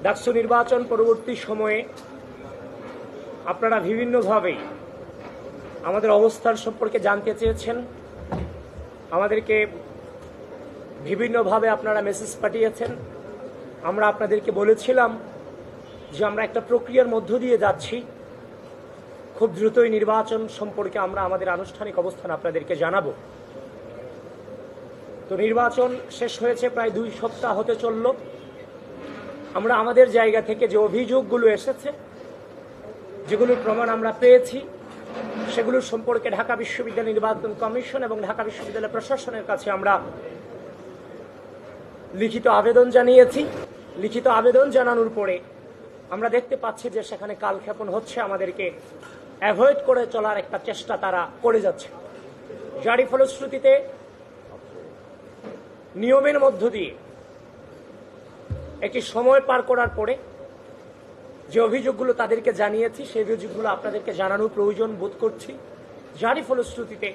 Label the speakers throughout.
Speaker 1: ডাকসু নির্বাচন পরবর্তী সময়ে আপনারা বিভিন্নভাবে আমাদের অবস্থান সম্পর্কে জানতে চেয়েছেন, আমাদেরকে বিভিন্নভাবে আপনারা মেসেজ পাঠিয়েছেন। আমরা আপনাদেরকে বলেছিলাম যে আমরা একটা প্রক্রিয়ার মধ্য দিয়ে যাচ্ছি, খুব দ্রুতই নির্বাচন সম্পর্কে আমরা আমাদের আনুষ্ঠানিক অবস্থান আপনাদেরকে জানাবো। তো নির্বাচন শেষ হয়েছে, প্রায় 2 সপ্তাহ হতে চলল। আমরা আমাদের জায়গা থেকে যে অভিযোগগুলো এসেছে, যেগুলোর প্রমাণ আমরা পেয়েছি, সেগুলোর সম্পর্কে ঢাকা বিশ্ববিদ্যালয় নির্বাচন কমিশন এবং ঢাকা বিশ্ববিদ্যালয় প্রশাসনের কাছে আমরা লিখিত আবেদন জানিয়েছি। লিখিত আবেদন জানানোর পরে আমরা দেখতে পাচ্ছি যে সেখানে কালক্ষেপণ হচ্ছে, আমাদেরকে অ্যাভয়েড করে চলার একটা চেষ্টা তারা করে যাচ্ছে। যারই ফলশ্রুতিতে নিয়মের মধ্য দিয়ে একটি সময় পার করার পরে যে অভিযোগগুলো তাদেরকে জানিয়েছি, সেই অভিযোগগুলো আপনাদেরকে জানানোর প্রয়োজন বোধ করছি। যারই ফলশ্রুতিতে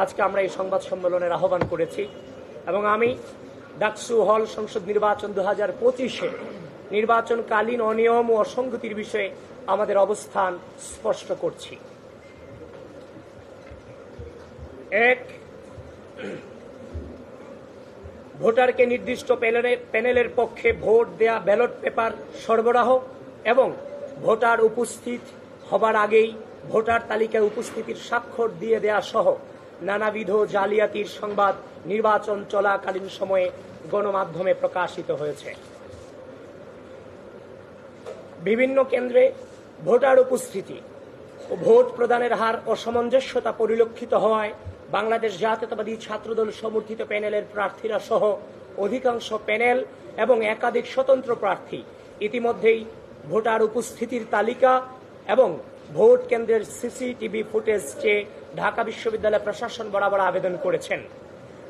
Speaker 1: আজকে আমরা এই সংবাদ সম্মেলনের আহ্বান করেছি এবং আমি ডাকসু হল সংসদ নির্বাচন 2025-এ নির্বাচনকালীন অনিয়ম ও অসঙ্গতির বিষয়ে আমাদের অবস্থান স্পষ্ট করছি। 1, ভোটারকে নির্দিষ্ট প্যানেলের পক্ষে ভোট দেয়া ব্যালট পেপার সরবরাহ এবং ভোটার উপস্থিত হবার আগেই ভোটার তালিকায় উপস্থিতির স্বাক্ষর দিয়ে দেয়া সহ নানাবিধ জালিয়াতির সংবাদ নির্বাচন চলাকালীন সময়ে গণমাধ্যমে প্রকাশিত হয়েছে। বিভিন্ন কেন্দ্রে ভোটার উপস্থিতি ও ভোট প্রদানের হার অসামঞ্জস্যতা পরিলক্ষিত হওয়ায় বাংলাদেশ জাতীয়তাবাদী ছাত্রদল সমর্থিত প্যানেলের প্রার্থীরা সহ অধিকাংশ প্যানেল এবং একাধিক স্বতন্ত্র প্রার্থী ইতিমধ্যেই ভোটার উপস্থিতির তালিকা এবং ভোট কেন্দ্রের সিসিটিভি ফুটেজ চেয়ে ঢাকা বিশ্ববিদ্যালয় প্রশাসন বরাবর আবেদন করেছেন।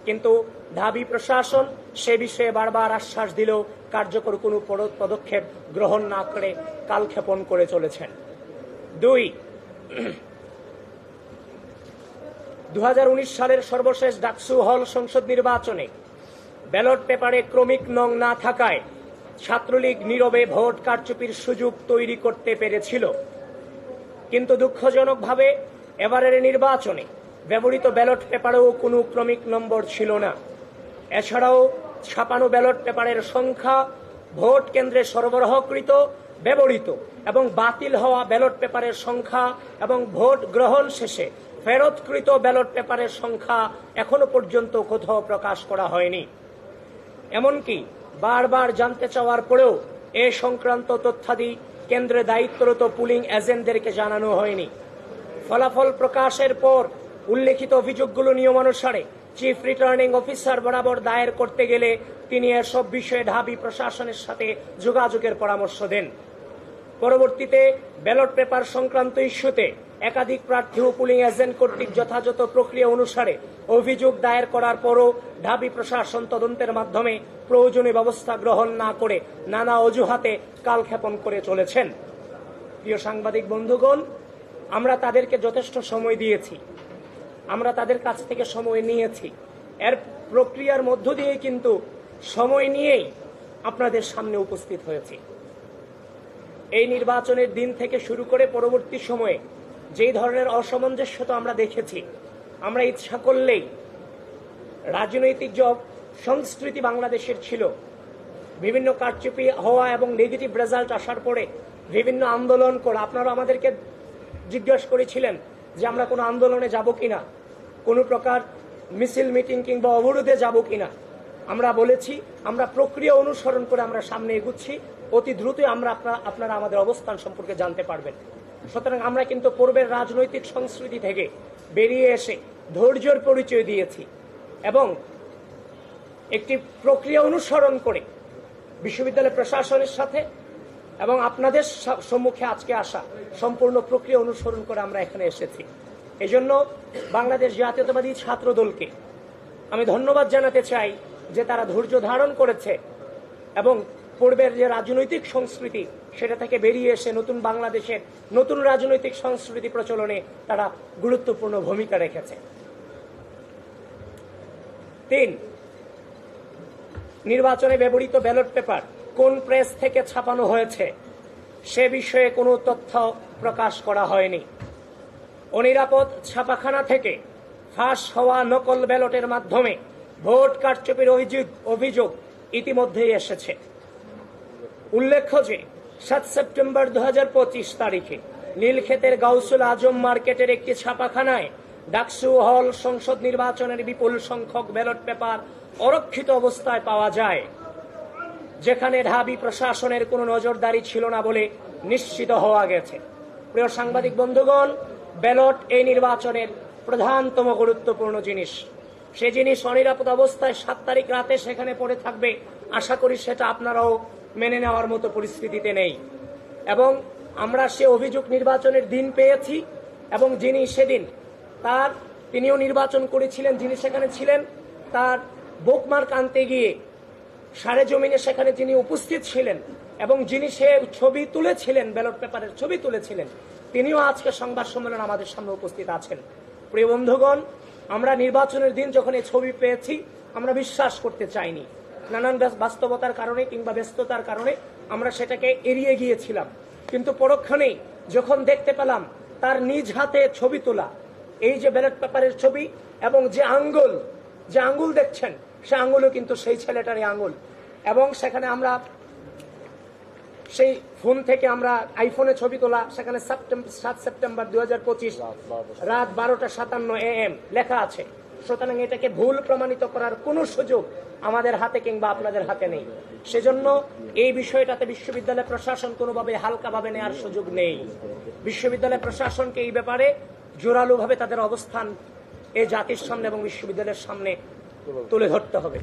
Speaker 1: কিন্তু ঢাবি প্রশাসন সে বিষয়ে বারবার আশ্বাস দিলেও কার্যকর কোনো পদক্ষেপ গ্রহণ না করে কালক্ষেপণ করে চলেছেন। 2, 2019 সালের সর্বশেষ ডাকসু হল সংসদ নির্বাচনে ব্যালট পেপারে ক্রমিক নং না থাকায় ছাত্রলীগ নীরবে ভোট কারচুপির সুযোগ তৈরি করতে পেরেছিল। কিন্তু দুঃখজনকভাবে এবারের নির্বাচনে ব্যবহৃত ব্যালট পেপারেও কোনো ক্রমিক নম্বর ছিল না। এছাড়াও ছাপানো ব্যালট পেপারের সংখ্যা, ভোট কেন্দ্রে সরবরাহকৃত, ব্যবহৃত এবং বাতিল হওয়া ব্যালট পেপারের সংখ্যা এবং ভোট গ্রহণ শেষে ফেরতকৃত ব্যালট পেপারের সংখ্যা এখনো পর্যন্ত কোথাও প্রকাশ করা হয়নি। এমনকি বারবার জানতে চাওয়ার পরেও এ সংক্রান্ত তথ্যাদি কেন্দ্রে দায়িত্বরত পুলিং এজেন্টদেরকে জানানো হয়নি। ফলাফল প্রকাশের পর উল্লেখিত অভিযোগগুলো নিয়মানুসারে চিফ রিটার্নিং অফিসার বরাবর দায়ের করতে গেলে তিনি এসব বিষয়ে ঢাবি প্রশাসনের সাথে যোগাযোগের পরামর্শ দেন। পরবর্তীতে ব্যালট পেপার সংক্রান্ত ইস্যুতে একাধিক প্রার্থী ও পুলিং এজেন্ট কর্তৃক যথাযথ প্রক্রিয়া অনুসারে অভিযোগ দায়ের করার পরও ঢাবি প্রশাসন তদন্তের মাধ্যমে প্রয়োজনীয় ব্যবস্থা গ্রহণ না করে নানা অজুহাতে কালক্ষেপণ করে চলেছেন। প্রিয় সাংবাদিক বন্ধুগণ, আমরা তাদেরকে যথেষ্ট সময় দিয়েছি, আমরা তাদের কাছ থেকে সময় নিয়েছি। এর প্রক্রিয়ার মধ্য দিয়ে কিন্তু সময় নিয়েই আপনাদের সামনে উপস্থিত হয়েছি। এই নির্বাচনের দিন থেকে শুরু করে পরবর্তী সময়ে যেই ধরনের অসামঞ্জস্যতা আমরা দেখেছি, আমরা ইচ্ছা করলেই রাজনৈতিক যে সংস্কৃতি বাংলাদেশের ছিল, বিভিন্ন কারচুপি হওয়া এবং নেগেটিভ রেজাল্ট আসার পরে বিভিন্ন আন্দোলন করা, আপনারা আমাদেরকে জিজ্ঞাসা করেছিলেন যে আমরা কোনো আন্দোলনে যাব কিনা, কোনো প্রকার মিছিল মিটিং কিংবা অবরোধে যাব কিনা। আমরা বলেছি আমরা প্রক্রিয়া অনুসরণ করে আমরা সামনে এগুচ্ছি, অতি দ্রুতই আপনারা আমাদের অবস্থান সম্পর্কে জানতে পারবেন। সুতরাং আমরা কিন্তু পূর্বের রাজনৈতিক সংস্কৃতি থেকে বেরিয়ে এসে ধৈর্যের পরিচয় দিয়েছি এবং একটি প্রক্রিয়া অনুসরণ করে বিশ্ববিদ্যালয় প্রশাসনের সাথে এবং আপনাদের সম্মুখে আজকে আসা সম্পূর্ণ প্রক্রিয়া অনুসরণ করে আমরা এখানে এসেছি। এজন্য বাংলাদেশ জাতীয়তাবাদী ছাত্রদলকে আমি ধন্যবাদ জানাতে চাই যে তারা ধৈর্য ধারণ করেছে এবং পূর্বের যে রাজনৈতিক সংস্কৃতি সেটা থেকে বেরিয়ে এসে নতুন বাংলাদেশের নতুন রাজনৈতিক সংস্কৃতি প্রচলনে তারা গুরুত্বপূর্ণ ভূমিকা রেখেছে। 3, নির্বাচনে ব্যবহৃত ব্যালট পেপার কোন প্রেস থেকে ছাপানো হয়েছে সে বিষয়ে কোনো তথ্য প্রকাশ করা হয়নি। অনিরাপদ ছাপাখানা থেকে ফাঁস হওয়া নকল ব্যালটের মাধ্যমে ভোট কারচুপির অভিযোগ ইতিমধ্যেই এসেছে। উল্লেখ্য যে 7 সেপ্টেম্বর 2025 তারিখে নীলক্ষেতের গাউসুল আজম মার্কেটের একটি ছাপাখানায় ডাকসু হল সংসদ নির্বাচনের বিপুল সংখ্যক ব্যালট পেপার অরক্ষিত অবস্থায় পাওয়া যায়, যেখানে ঢাবি প্রশাসনের কোনো নজরদারি ছিল না বলে নিশ্চিত হওয়া গেছে। প্রিয় সাংবাদিক বন্ধুগণ, ব্যালট এই নির্বাচনের প্রধানতম গুরুত্বপূর্ণ জিনিস। সে জিনিস অনিরাপদ অবস্থায় 7 তারিখ রাতে সেখানে পড়ে থাকবে। আশা করি সেটা আপনারাও মেনে নেওয়ার মতো পরিস্থিতিতে নেই। এবং আমরা সে অভিযোগ নির্বাচনের দিন পেয়েছি, এবং যিনি সেদিন তিনিও নির্বাচন করেছিলেন, যিনি সেখানে ছিলেন, তার বুকমার্ক আনতে গিয়ে সারে জমিনে সেখানে যিনি উপস্থিত ছিলেন এবং যিনি সে ছবি তুলেছিলেন, ব্যালট পেপারের ছবি তুলেছিলেন, তিনিও আজকে সংবাদ সম্মেলন আমাদের সামনে উপস্থিত আছেন। প্রিয় বন্ধুগণ, আমরা নির্বাচনের দিন যখন এই ছবি পেয়েছি আমরা বিশ্বাস করতে চাইনি। নানান বাস্তবতার কারণে কিংবা ব্যস্ততার কারণে আমরা সেটাকে এড়িয়ে গিয়েছিলাম। কিন্তু পরক্ষণেই যখন দেখতে পেলাম তার নিজ হাতে ছবি তোলা এই যে ব্যালট পেপারের ছবি, এবং যে আঙ্গুল দেখছেন সে আঙ্গুলও কিন্তু সেই ছেলেটারই আঙ্গুল। এবং সেখানে আমরা সেই ফোন থেকে আমরা আইফোনে ছবি তোলা, সেখানে 7 সেপ্টেম্বর 2025 রাত 12:57 AM লেখা আছে। সুতরাং এটাকে ভুল প্রমাণিত করার কোনো সুযোগ আমাদের হাতে কিংবা আপনাদের হাতে নেই। সেজন্য এই বিষয়টাতে বিশ্ববিদ্যালয় প্রশাসন কোনোভাবে হালকাভাবে নেওয়ার সুযোগ নেই। বিশ্ববিদ্যালয় প্রশাসনকে এই ব্যাপারে জোরালোভাবে তাদের অবস্থান এই জাতির সামনে এবং বিশ্ববিদ্যালয়ের সামনে তুলে ধরতে হবে।